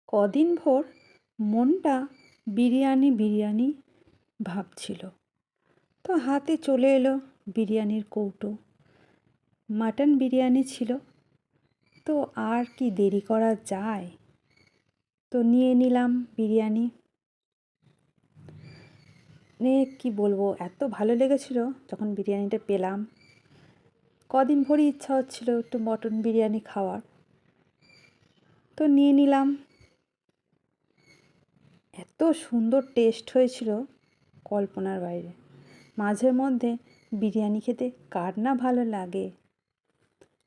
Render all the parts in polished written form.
কদিন ভোর মনটা বিরিয়ানি বিরিয়ানি ভাবছিল। তো হাতে চলে এলো বিরিয়ানির কৌটো। মাটন বিরিয়ানি ছিল। তো আর কি দেরি করা যায়, তো নিয়ে নিলাম বিরিয়ানি। নিয়ে কি বলবো, এত ভালো লেগেছিল যখন বিরিয়ানিটা পেলাম। কদিন ভোরই ইচ্ছা হচ্ছিল একটু মটন বিরিয়ানি খাওয়ার, তো নিয়ে নিলাম। এত সুন্দর টেস্ট হয়েছিল, কল্পনার বাইরে। মাঝে মধ্যে বিরিয়ানি খেতে কার না ভালো লাগে?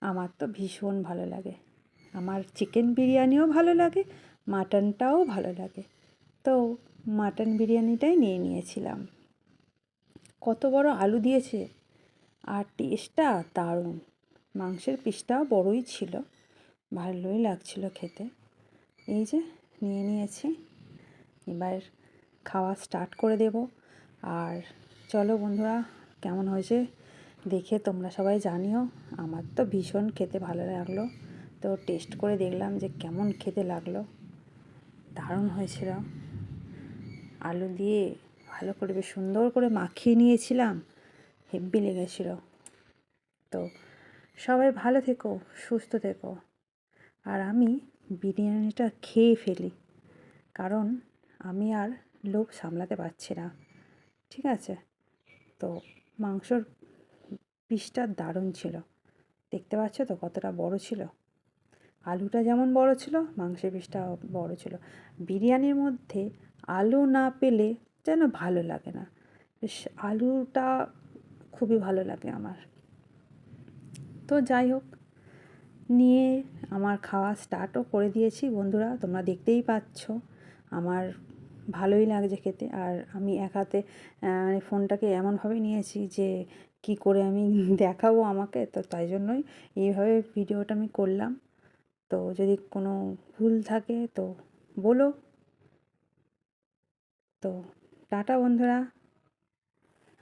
আমার তো ভীষণ ভালো লাগে। আমার চিকেন বিরিয়ানিও ভালো লাগে, মাটনটাও ভালো লাগে। তো মাটন বিরিয়ানিটাই নিয়ে নিয়েছিলাম। কত বড় আলু দিয়েছে, আর টেস্টটা দারুণ। মাংসের পিসটাও বড়ই ছিল, ভালোই লাগছিল খেতে। এই যে নিয়ে নিয়েছি, এবার খাওয়া স্টার্ট করে দেব। আর চলো বন্ধুরা, কেমন হয়েছে দেখে তোমরা সবাই জানিও। আমার তো ভীষণ খেতে ভালো লাগলো। তো টেস্ট করে দেখলাম যে কেমন খেতে লাগলো। দারুণ হয়েছিল। আলু দিয়ে ভালো করে বেশ সুন্দর করে মাখিয়ে নিয়েছিলাম, হেব্বি লেগেছিল। তো সবাই ভালো থেকো, সুস্থ থেকো। আর আমি বিরিয়ানিটা খেয়ে ফেলি, কারণ আমি আর লোভ সামলাতে পারছি না। ঠিক আছে? তো মাংসর পিসটা দারুণ ছিল। দেখতে পাচ্ছ তো কতটা বড় ছিল। আলুটা যেমন বড় ছিল, মাংসের পিসটাও বড় ছিল। বিরিয়ানির মধ্যে আলু না পেলে যেন ভালো লাগে না। বেশ আলুটা খুবই ভালো লাগে আমার। তো যাই হোক, নিয়ে আমার খাওয়া স্টার্টও করে দিয়েছি। বন্ধুরা তোমরা দেখতেই পাচ্ছ আমার ভালোই লাগছে খেতে। আর আমি এক হাতে মানে ফোনটাকে এমনভাবে নিয়েছি যে কি করে আমি দেখাবো আমাকে, তো তাই জন্যই এইভাবে ভিডিওটা আমি করলাম। তো যদি কোনো ভুল থাকে তো বলো। তো টাটা বন্ধুরা,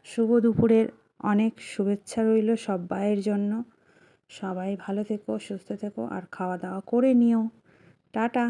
শুভ দুপুরের অনেক শুভেচ্ছা রইল সবাইয়ের জন্য। সবাই ভালো থেকো, সুস্থ থেকো, আর খাওয়া দাওয়া করে নিও। টাটা।